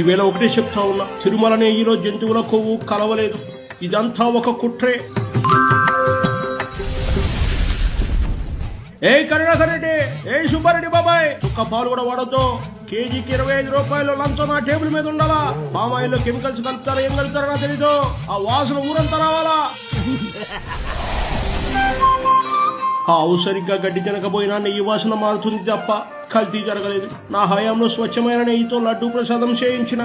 ఈవేళ ఒకటే చెప్తా ఉన్నా, తిరుమల నెయ్యిలో జంతువుల కొవ్వు కలవలేదు. ఇదంతా ఒక కుట్రే. ఏ కరుణాకర్ రెడ్డి, ఏ సుబ్బారెడ్డి బాబాయ్, చుక్క పాలు కూడా వాడద్దు. కేజీకి 25 రూపాయలు లంచం నా టేబుల్ మీద ఉండాలా. పామాయిల్లో కెమికల్స్ కలుపుతారో ఏం కలుపుతారో నాకు తెలీదు. ఆ వాసన ఊరంతా రావాలా. ఆవు సరిగ్గా గడ్డి తినకపోయినా నెయ్యి వాసన మారుతుంది తప్ప కల్తీ జరగలేదు. నా హయాంలో స్వచ్ఛమైన నెయ్యితో లడ్డూ ప్రసాదం చేయించిన.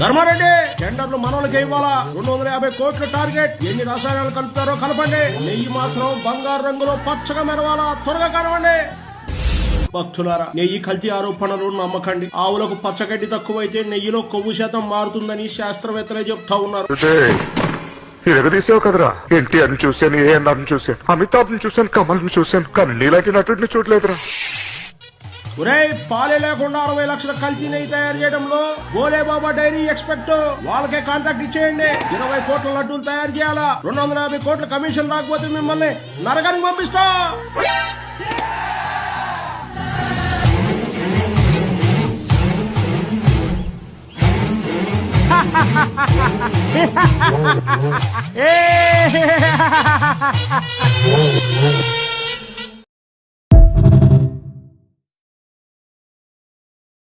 ధర్మారెడ్డి, టెండర్లు మనోళ్ళకి ఇవ్వాలా. 250 కోట్ల టార్గెట్. ఎన్ని రసాయనాలు కలుపుతారో కలపండి. నెయ్యి మాత్రం బంగారు రంగులో పచ్చగా మెరవాలా. త్వరగా కలవండి. భక్తులారా, నెయ్యి కల్తీ ఆరోపణలు నమ్మకండి. ఆవులకు పచ్చగడ్డి తక్కువైతే నెయ్యిలో కొవ్వు శాతం మారుతుందని శాస్త్రవేత్తలే చెప్తా ఉన్నారు. ఎగదీసావు కదరా. ఎన్టీఆర్ని చూశాను, ఏఎన్ఆర్ని చూశాను, అమితాబ్ని చూశాను, కమల్ని చూశాను, కానీ నీలాంటి నటుడిని చూడలేదురా. ఒరే, పాలే లేకుండా 60 లక్షల కల్తీ నెయ్యి తయారు చేయడంలో బోలేబాబా డైరీ ఎక్స్పెక్ట్. వాళ్ళకే కాంట్రాక్ట్ ఇచ్చేయండి. 20 కోట్ల లడ్డూలు తయారు చేయాలా. 250 కోట్ల కమిషన్ రాకపోతే మిమ్మల్ని నరకానికి పంపిస్తా. ఏ